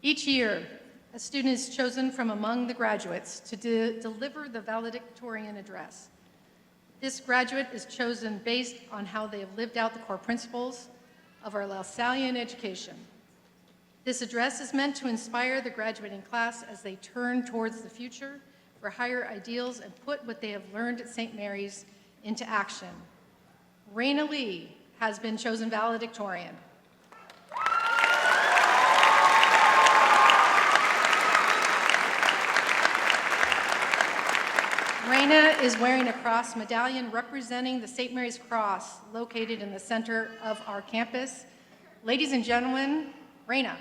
Each year, a student is chosen from among the graduates to deliver the valedictorian address. This graduate is chosen based on how they have lived out the core principles of our LaSallian education. This address is meant to inspire the graduating class as they turn towards the future for higher ideals and put what they have learned at St. Mary's into action. Reina Lee has been chosen valedictorian. Reina is wearing a cross medallion representing the St. Mary's Cross located in the center of our campus. Ladies and gentlemen, Reina.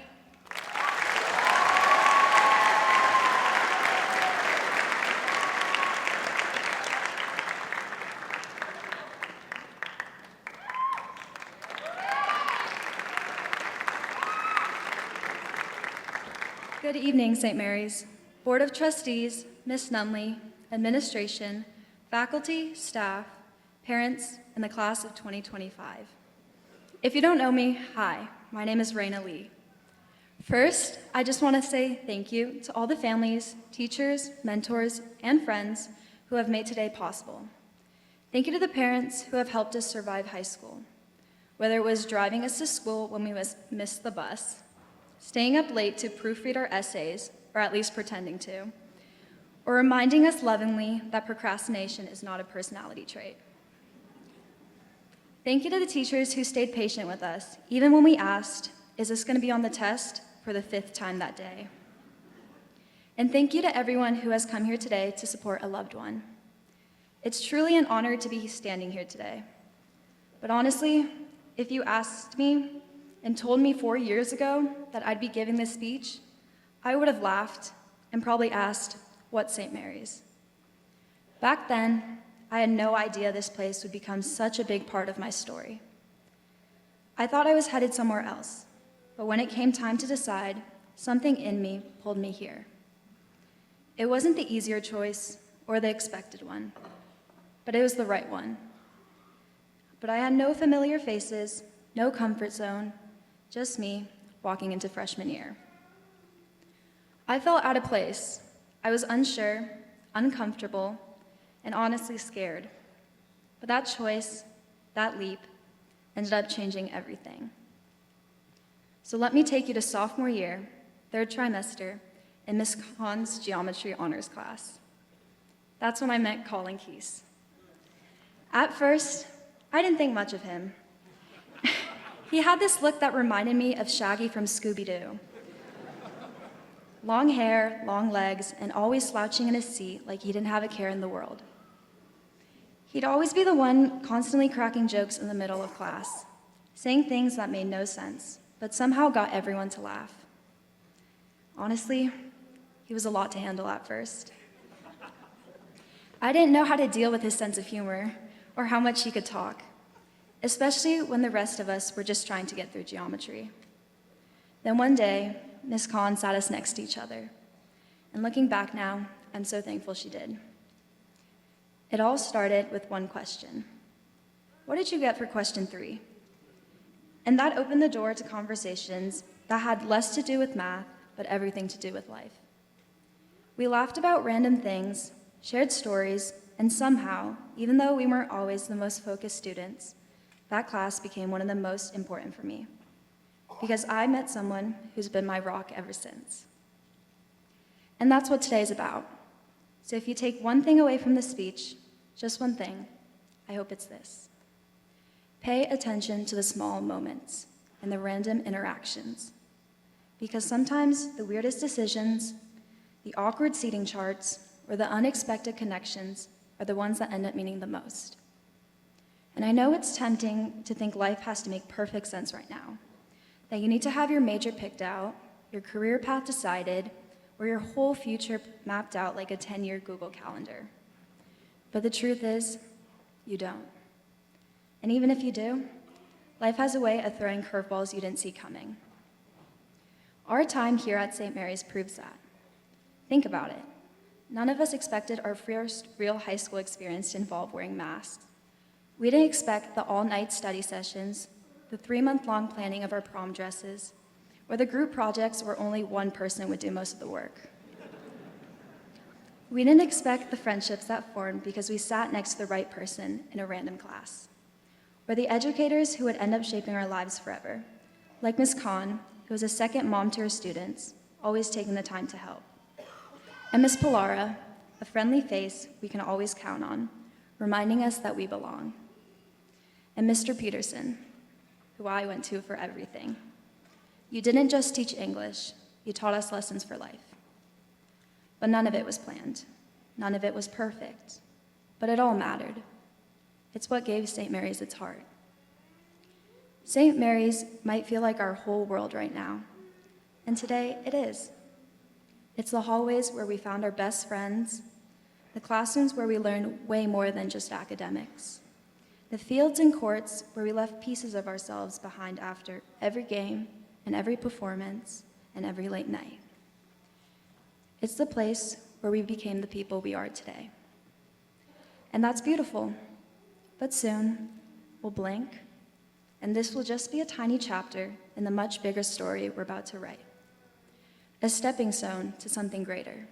Good evening, St. Mary's. Board of Trustees, Ms. Nunley, administration, faculty, staff, parents, and the class of 2025. If you don't know me, hi, my name is Reina Lee. First, I just want to say thank you to all the families, teachers, mentors, and friends who have made today possible. Thank you to the parents who have helped us survive high school, whether it was driving us to school when we missed the bus, staying up late to proofread our essays, or at least pretending to, or reminding us lovingly that procrastination is not a personality trait. Thank you to the teachers who stayed patient with us, even when we asked, is this going to be on the test, for the 5th time that day? And thank you to everyone who has come here today to support a loved one. It's truly an honor to be standing here today. But honestly, if you asked me and told me 4 years ago that I'd be giving this speech, I would have laughed and probably asked, what St. Mary's? Back then, I had no idea this place would become such a big part of my story. I thought I was headed somewhere else, but when it came time to decide, something in me pulled me here. It wasn't the easier choice or the expected one, but it was the right one. But I had no familiar faces, no comfort zone, just me walking into freshman year. I felt out of place. I was unsure, uncomfortable, and honestly scared. But that choice, that leap, ended up changing everything. So let me take you to sophomore year, 3rd trimester, in Ms. Khan's geometry honors class. That's when I met Colin Keese. At first, I didn't think much of him. He had this look that reminded me of Shaggy from Scooby-Doo. Long hair, long legs, and always slouching in his seat like he didn't have a care in the world. He'd always be the one constantly cracking jokes in the middle of class, saying things that made no sense, but somehow got everyone to laugh. Honestly, he was a lot to handle at first. I didn't know how to deal with his sense of humor or how much he could talk, especially when the rest of us were just trying to get through geometry. Then one day, Ms. Khan sat us next to each other, and looking back now, I'm so thankful she did. It all started with one question. What did you get for question 3? And that opened the door to conversations that had less to do with math, but everything to do with life. We laughed about random things, shared stories, and somehow, even though we weren't always the most focused students, that class became one of the most important for me, because I met someone who's been my rock ever since. And that's what today's about. So if you take one thing away from this speech, just one thing, I hope it's this. Pay attention to the small moments and the random interactions, because sometimes the weirdest decisions, the awkward seating charts, or the unexpected connections are the ones that end up meaning the most. And I know it's tempting to think life has to make perfect sense right now, that you need to have your major picked out, your career path decided, or your whole future mapped out like a 10-year Google Calendar. But the truth is, you don't. And even if you do, life has a way of throwing curveballs you didn't see coming. Our time here at St. Mary's proves that. Think about it. None of us expected our first real high school experience to involve wearing masks. We didn't expect the all-night study sessions, the 3-month-long planning of our prom dresses, or the group projects where only one person would do most of the work. We didn't expect the friendships that formed because we sat next to the right person in a random class, or the educators who would end up shaping our lives forever, like Miss Khan, who was a second mom to her students, always taking the time to help, and Miss Pilara, a friendly face we can always count on, reminding us that we belong, and Mr. Peterson, who I went to for everything. You didn't just teach English, you taught us lessons for life. But none of it was planned. None of it was perfect. But it all mattered. It's what gave St. Mary's its heart. St. Mary's might feel like our whole world right now. And today, it is. It's the hallways where we found our best friends, the classrooms where we learned way more than just academics, the fields and courts where we left pieces of ourselves behind after every game and every performance and every late night. It's the place where we became the people we are today. And that's beautiful, but soon we'll blink, and this will just be a tiny chapter in the much bigger story we're about to write. A stepping stone to something greater.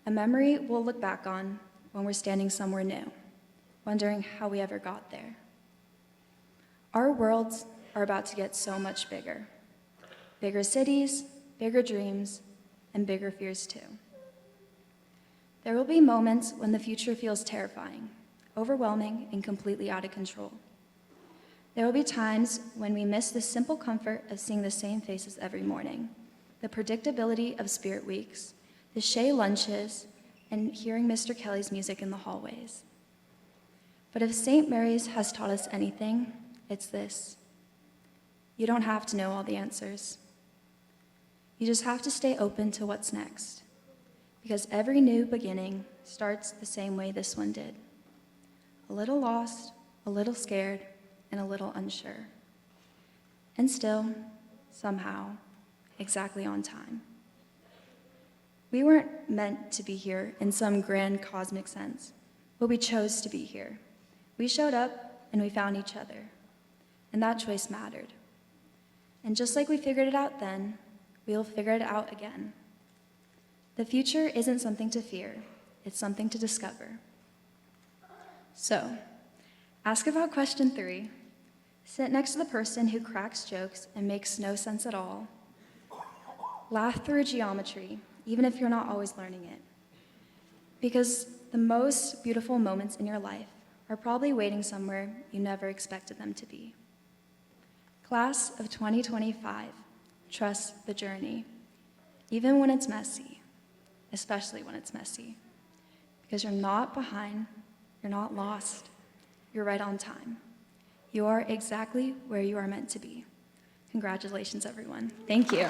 A memory we'll look back on when we're standing somewhere new, wondering how we ever got there. Our worlds are about to get so much bigger. Bigger cities, bigger dreams, and bigger fears too. There will be moments when the future feels terrifying, overwhelming, and completely out of control. There will be times when we miss the simple comfort of seeing the same faces every morning, the predictability of spirit weeks, the Shea lunches, and hearing Mr. Kelly's music in the hallways. But if St. Mary's has taught us anything, it's this. You don't have to know all the answers. You just have to stay open to what's next, because every new beginning starts the same way this one did. A little lost, a little scared, and a little unsure. And still, somehow, exactly on time. We weren't meant to be here in some grand cosmic sense, but we chose to be here. We showed up and we found each other, and that choice mattered. And just like we figured it out then, we'll figure it out again. The future isn't something to fear, it's something to discover. So, ask about question 3. Sit next to the person who cracks jokes and makes no sense at all. Laugh through geometry, even if you're not always learning it. Because the most beautiful moments in your life are probably waiting somewhere you never expected them to be. Class of 2025, trust the journey, even when it's messy, especially when it's messy. Because you're not behind, you're not lost, you're right on time. You are exactly where you are meant to be. Congratulations, everyone. Thank you.